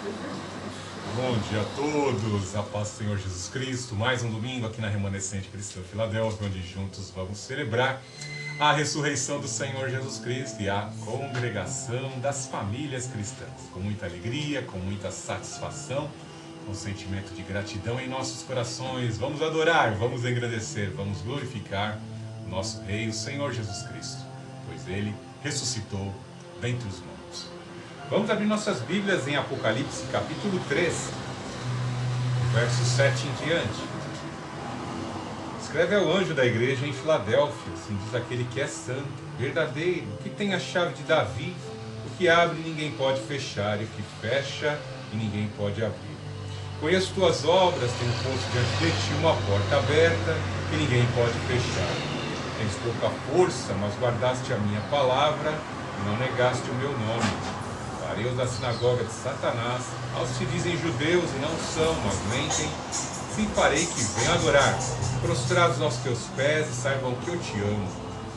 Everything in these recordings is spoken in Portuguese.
Bom dia a todos, a paz do Senhor Jesus Cristo. Mais um domingo aqui na Remanescente Cristã Filadélfia, onde juntos vamos celebrar a ressurreição do Senhor Jesus Cristo e a congregação das famílias cristãs. Com muita alegria, com muita satisfação, com um sentimento de gratidão em nossos corações, vamos adorar, vamos engrandecer, vamos glorificar o nosso Rei, o Senhor Jesus Cristo, pois Ele ressuscitou dentre os mortos. Vamos abrir nossas Bíblias em Apocalipse capítulo 3, verso 7 em diante. Escreve ao anjo da igreja em Filadélfia, assim diz aquele que é santo, verdadeiro, que tem a chave de Davi, o que abre ninguém pode fechar, e o que fecha e ninguém pode abrir. Conheço tuas obras, tenho posto diante de ti uma porta aberta que ninguém pode fechar. Tens pouca força, mas guardaste a minha palavra e não negaste o meu nome. Fareus da sinagoga de Satanás, aos que dizem judeus e não são, mas mentem, sim farei que venham adorar, prostrados aos teus pés, e saibam que eu te amo,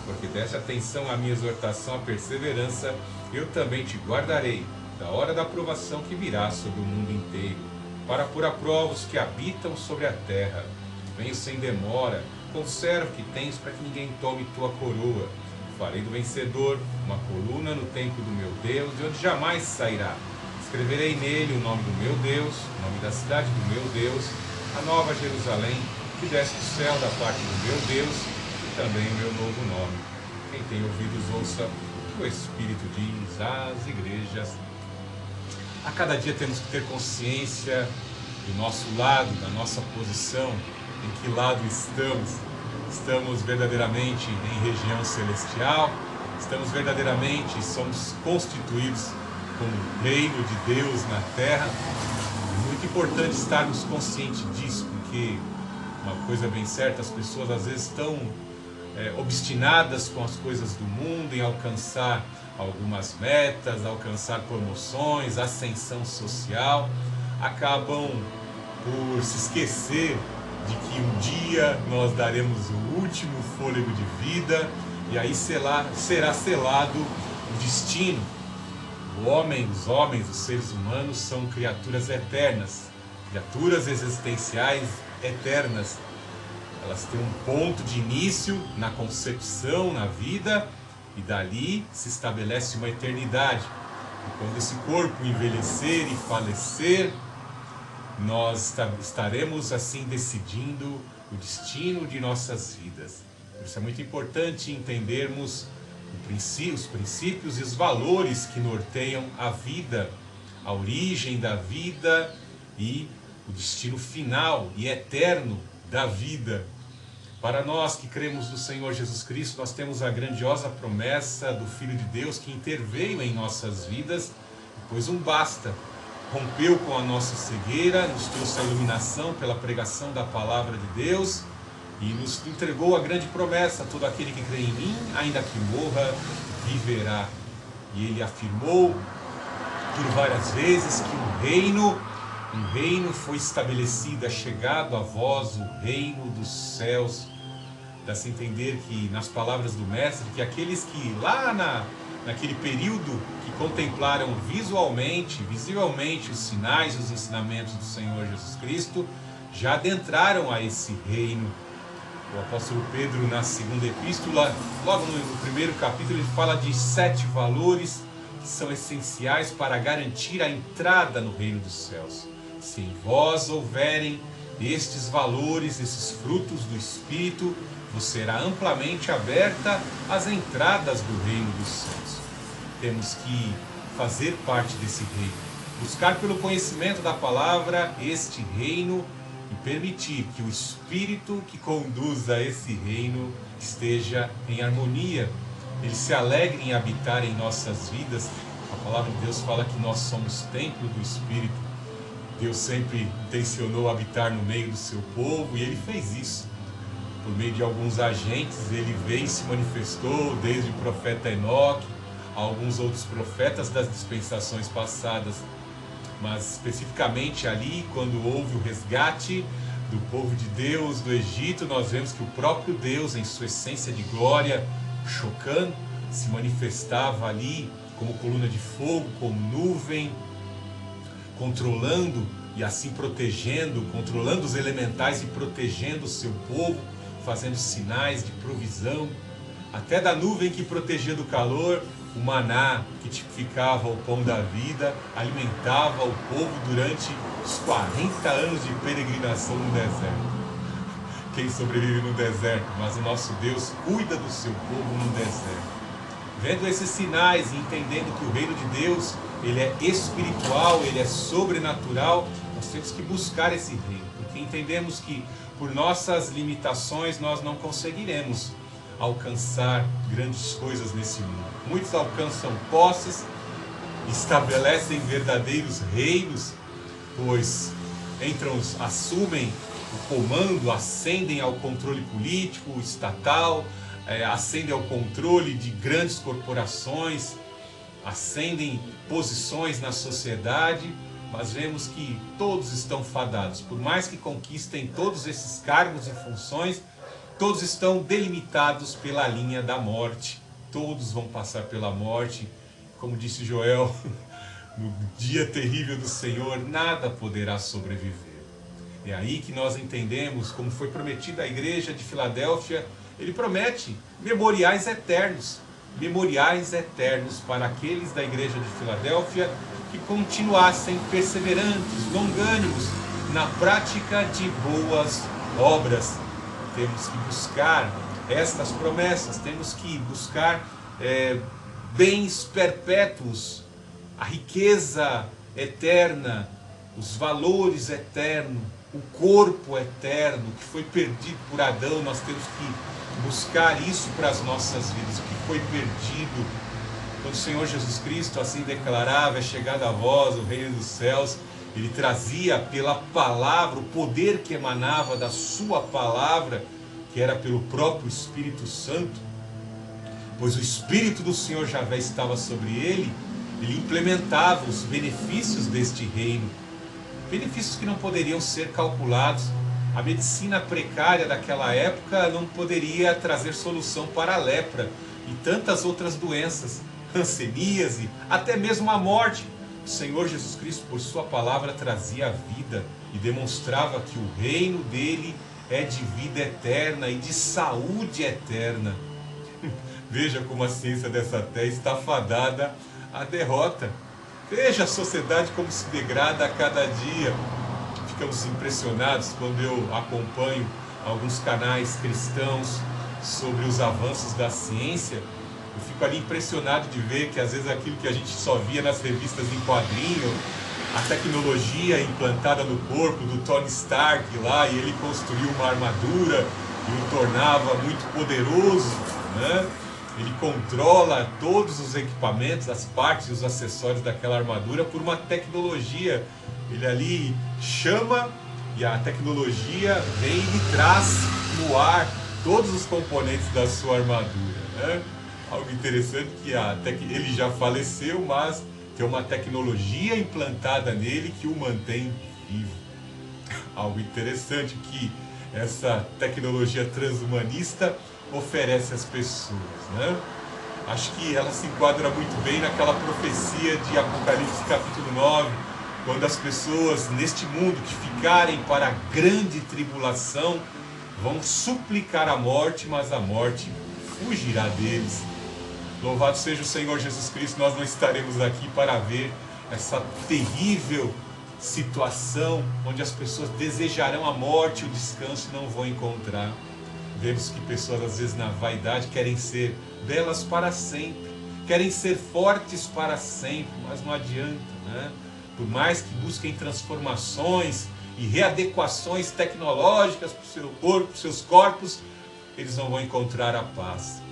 porque deste atenção à minha exortação, à perseverança, eu também te guardarei, da hora da provação que virá sobre o mundo inteiro, para pôr à prova os que habitam sobre a terra. Venho sem demora, conserva o que tens para que ninguém tome tua coroa. Farei do vencedor uma coluna no templo do meu Deus, de onde jamais sairá. Escreverei nele o nome do meu Deus, o nome da cidade do meu Deus, a nova Jerusalém, que desce do céu da parte do meu Deus, e também o meu novo nome. Quem tem ouvidos ouça o que o Espírito diz às igrejas. A cada dia temos que ter consciência do nosso lado, da nossa posição, em que lado estamos. Estamos verdadeiramente em região celestial, estamos verdadeiramente, somos constituídos como reino de Deus na terra. É muito importante estarmos conscientes disso, porque uma coisa bem certa, as pessoas às vezes estão obstinadas com as coisas do mundo, em alcançar algumas metas, alcançar promoções, ascensão social, acabam por se esquecer de que um dia nós daremos o último fôlego de vida e aí será selado o destino. Os homens, os seres humanos são criaturas eternas, criaturas existenciais eternas. Elas têm um ponto de início na concepção, na vida, e dali se estabelece uma eternidade. E quando esse corpo envelhecer e falecer, nós estaremos assim decidindo o destino de nossas vidas. Por isso é muito importante entendermos os princípios e os valores que norteiam a vida, a origem da vida e o destino final e eterno da vida. Para nós que cremos no Senhor Jesus Cristo, nós temos a grandiosa promessa do Filho de Deus que interveio em nossas vidas, pois basta. Rompeu com a nossa cegueira, nos trouxe a iluminação pela pregação da palavra de Deus e nos entregou a grande promessa: todo aquele que crê em mim, ainda que morra, viverá. E ele afirmou por várias vezes que um reino foi estabelecido, é chegado a vós o reino dos céus. Dá-se entender que, nas palavras do Mestre, que aqueles que lá naquele período que contemplaram visivelmente os sinais e os ensinamentos do Senhor Jesus Cristo, já adentraram a esse reino. O apóstolo Pedro, na segunda epístola, logo no primeiro capítulo, ele fala de 7 valores que são essenciais para garantir a entrada no reino dos céus. Se em vós houverem estes valores, esses frutos do Espírito, vos será amplamente aberta as entradas do reino dos céus. Temos que fazer parte desse reino, buscar pelo conhecimento da palavra este reino e permitir que o Espírito que conduz a esse reino esteja em harmonia, ele se alegre em habitar em nossas vidas. A palavra de Deus fala que nós somos templo do Espírito. Deus sempre intencionou habitar no meio do seu povo e ele fez isso. Por meio de alguns agentes, ele veio e se manifestou, desde o profeta Enoque, a alguns outros profetas das dispensações passadas. Mas especificamente ali, quando houve o resgate do povo de Deus do Egito, nós vemos que o próprio Deus, em sua essência de glória, chocando, se manifestava ali como coluna de fogo, como nuvem, controlando e assim protegendo, controlando os elementais e protegendo o seu povo, fazendo sinais de provisão, até da nuvem que protegia do calor, o maná que tipificava o pão da vida, alimentava o povo durante os 40 anos de peregrinação no deserto. Quem sobrevive no deserto? Mas o nosso Deus cuida do seu povo no deserto. Vendo esses sinais e entendendo que o reino de Deus, ele é espiritual, ele é sobrenatural, nós temos que buscar esse reino, porque entendemos que por nossas limitações nós não conseguiremos alcançar grandes coisas nesse mundo. Muitos alcançam posses, estabelecem verdadeiros reinos, pois assumem o comando, ascendem ao controle político, estatal, ascendem ao controle de grandes corporações, ascendem posições na sociedade, mas vemos que todos estão fadados. Por mais que conquistem todos esses cargos e funções, todos estão delimitados pela linha da morte. Todos vão passar pela morte. Como disse Joel, no dia terrível do Senhor, nada poderá sobreviver. É aí que nós entendemos, como foi prometido à igreja de Filadélfia, ele promete memoriais eternos para aqueles da igreja de Filadélfia que continuassem perseverantes, longânimos na prática de boas obras. Temos que buscar estas promessas, temos que buscar bens perpétuos, a riqueza eterna, os valores eternos, o corpo eterno que foi perdido por Adão. Nós temos que buscar isso para as nossas vidas, o que foi perdido. Quando o Senhor Jesus Cristo assim declarava: é chegado a vós o reino dos céus, ele trazia pela palavra, o poder que emanava da sua palavra, que era pelo próprio Espírito Santo, pois o Espírito do Senhor Javé estava sobre ele, ele implementava os benefícios deste reino, benefícios que não poderiam ser calculados. A medicina precária daquela época não poderia trazer solução para a lepra e tantas outras doenças, hanseníase, até mesmo a morte. O Senhor Jesus Cristo, por sua palavra, trazia a vida e demonstrava que o reino dele é de vida eterna e de saúde eterna. Veja como a ciência dessa terra está fadada à derrota. Veja a sociedade como se degrada a cada dia. Ficamos impressionados quando eu acompanho alguns canais cristãos sobre os avanços da ciência. Eu fico ali impressionado de ver que às vezes aquilo que a gente só via nas revistas em quadrinho, a tecnologia implantada no corpo do Tony Stark lá, e ele construiu uma armadura e o tornava muito poderoso, né? Ele controla todos os equipamentos, as partes e os acessórios daquela armadura por uma tecnologia. Ele ali chama e a tecnologia vem e lhe traz no ar todos os componentes da sua armadura, né? Algo interessante que ele já faleceu, mas tem uma tecnologia implantada nele que o mantém vivo. Algo interessante que essa tecnologia transhumanista oferece às pessoas, né? Acho que ela se enquadra muito bem naquela profecia de Apocalipse capítulo 9, quando as pessoas neste mundo que ficarem para a grande tribulação vão suplicar a morte, mas a morte fugirá deles. Louvado seja o Senhor Jesus Cristo, nós não estaremos aqui para ver essa terrível situação onde as pessoas desejarão a morte e o descanso e não vão encontrar. Vemos que pessoas às vezes na vaidade querem ser belas para sempre, querem ser fortes para sempre, mas não adianta, né? Por mais que busquem transformações e readequações tecnológicas para o seu corpo, para os seus corpos, eles não vão encontrar a paz.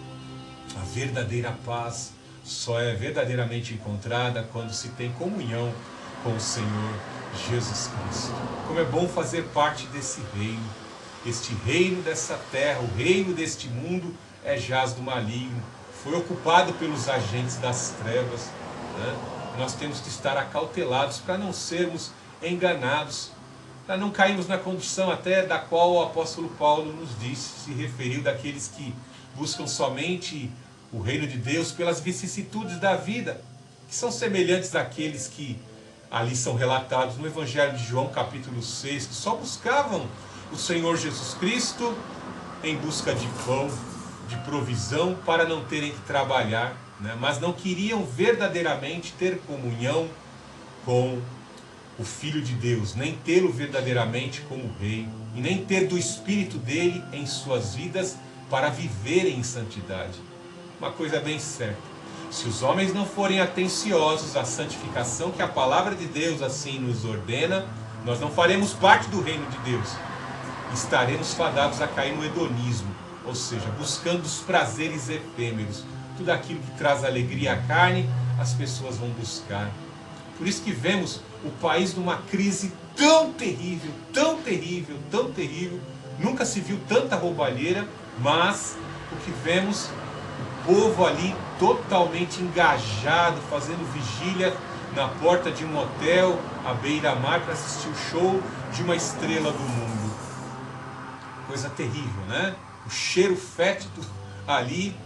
A verdadeira paz só é verdadeiramente encontrada quando se tem comunhão com o Senhor Jesus Cristo. Como é bom fazer parte desse reino. Este reino dessa terra, o reino deste mundo é jaz do maligno. Foi ocupado pelos agentes das trevas, né? Nós temos que estar acautelados para não sermos enganados, para não cairmos na condição até da qual o apóstolo Paulo nos disse, se referiu daqueles que buscam somente o reino de Deus pelas vicissitudes da vida, que são semelhantes àqueles que ali são relatados no Evangelho de João, capítulo 6, que só buscavam o Senhor Jesus Cristo em busca de pão, de provisão, para não terem que trabalhar, né? Mas não queriam verdadeiramente ter comunhão com o Filho de Deus, nem tê-lo verdadeiramente como Rei, e nem ter do Espírito dele em suas vidas para viverem em santidade. Uma coisa bem certa: se os homens não forem atenciosos à santificação que a palavra de Deus assim nos ordena, nós não faremos parte do reino de Deus. Estaremos fadados a cair no hedonismo, ou seja, buscando os prazeres efêmeros. Tudo aquilo que traz alegria à carne, as pessoas vão buscar. Por isso que vemos o país numa crise tão terrível, tão terrível, tão terrível. Nunca se viu tanta roubalheira, mas o que vemos, o povo ali totalmente engajado, fazendo vigília na porta de um hotel à beira-mar para assistir o show de uma estrela do mundo. Coisa terrível, né? O cheiro fétido ali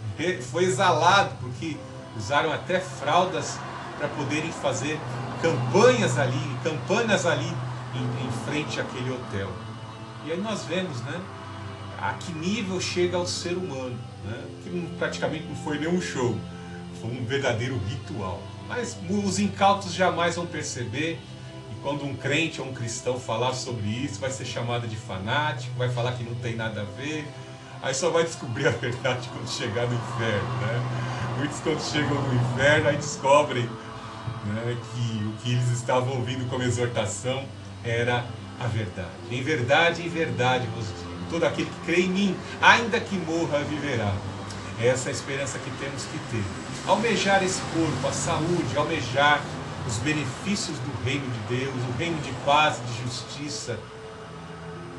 foi exalado, porque usaram até fraldas para poderem fazer campanhas ali em frente àquele hotel. E aí nós vemos, né, a que nível chega o ser humano, né? Que praticamente não foi nenhum show, foi um verdadeiro ritual. Mas os incautos jamais vão perceber, e quando um crente ou um cristão falar sobre isso, vai ser chamado de fanático, vai falar que não tem nada a ver. Aí só vai descobrir a verdade quando chegar no inferno, né? Muitos, quando chegam no inferno, aí descobrem, né, que o que eles estavam ouvindo como exortação era a verdade. Em verdade vos digo, todo aquele que crê em mim, ainda que morra, viverá. É essa a esperança que temos que ter. Almejar esse corpo, a saúde, almejar os benefícios do reino de Deus, o reino de paz, de justiça.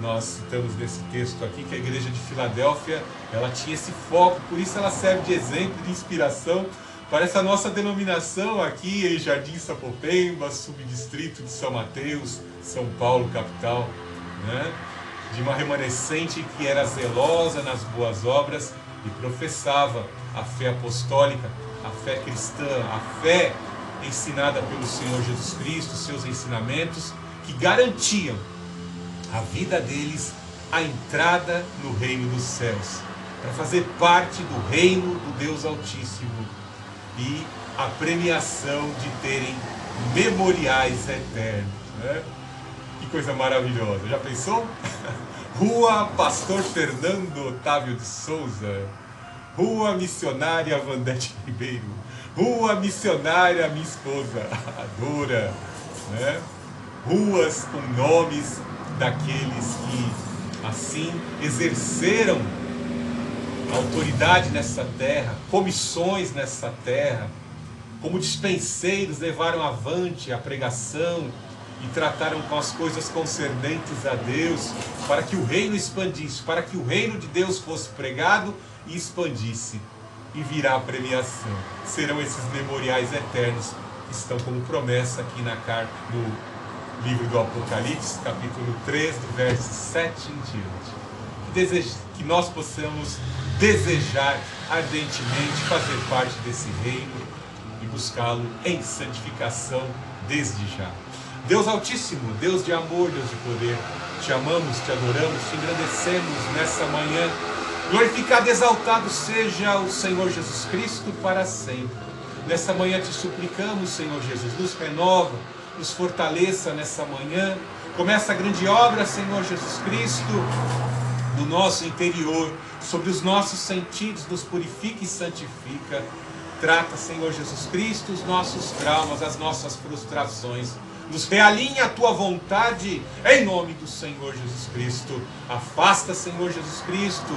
Nós citamos nesse texto aqui que a igreja de Filadélfia, ela tinha esse foco, por isso ela serve de exemplo, de inspiração para essa nossa denominação aqui em Jardim Sapopemba, subdistrito de São Mateus, São Paulo, capital, né? De uma remanescente que era zelosa nas boas obras e professava a fé apostólica, a fé cristã, a fé ensinada pelo Senhor Jesus Cristo, seus ensinamentos que garantiam a vida deles, a entrada no reino dos céus, para fazer parte do reino do Deus Altíssimo e a premiação de terem memoriais eternos, né? Que coisa maravilhosa, já pensou? Rua Pastor Fernando Otávio de Souza, Rua Missionária Vandete Ribeiro, Rua Missionária minha esposa, Adora, né? Ruas com nomes daqueles que assim exerceram autoridade nessa terra, comissões nessa terra, como dispenseiros levaram avante a pregação e trataram com as coisas concernentes a Deus, para que o reino expandisse, para que o reino de Deus fosse pregado e expandisse. E virá a premiação. Serão esses memoriais eternos que estão como promessa aqui na carta do livro do Apocalipse, capítulo 3, do verso 7 em diante. Que nós possamos desejar ardentemente fazer parte desse reino e buscá-lo em santificação desde já. Deus Altíssimo, Deus de amor, Deus de poder, te amamos, te adoramos, te engrandecemos nessa manhã. Glorificado e exaltado seja o Senhor Jesus Cristo para sempre. Nessa manhã te suplicamos, Senhor Jesus, nos renova, nos fortaleça nessa manhã. Começa a grande obra, Senhor Jesus Cristo, no nosso interior, sobre os nossos sentidos, nos purifica e santifica. Trata, Senhor Jesus Cristo, os nossos traumas, as nossas frustrações. Nos realinha a tua vontade, em nome do Senhor Jesus Cristo. Afasta, Senhor Jesus Cristo,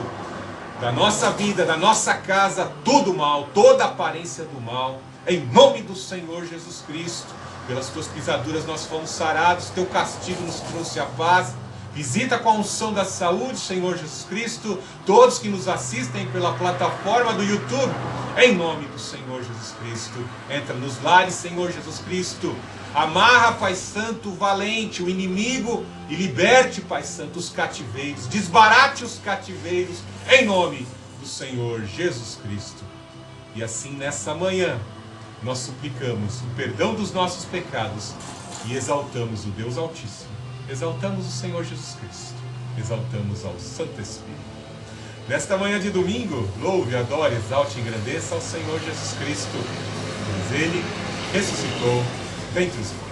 da nossa vida, da nossa casa, todo mal, toda aparência do mal, em nome do Senhor Jesus Cristo. Pelas tuas pisaduras nós fomos sarados, teu castigo nos trouxe a paz. Visita com a unção da saúde, Senhor Jesus Cristo, todos que nos assistem pela plataforma do YouTube, em nome do Senhor Jesus Cristo. Entra nos lares, Senhor Jesus Cristo. Amarra, Pai Santo, valente, o inimigo e liberte, Pai Santo, os cativeiros. Desbarate os cativeiros, em nome do Senhor Jesus Cristo. E assim nessa manhã, nós suplicamos o perdão dos nossos pecados e exaltamos o Deus Altíssimo, exaltamos o Senhor Jesus Cristo, exaltamos ao Santo Espírito. Nesta manhã de domingo, louve, adore, exalte e engrandeça ao Senhor Jesus Cristo, pois Ele ressuscitou dentre os mortos.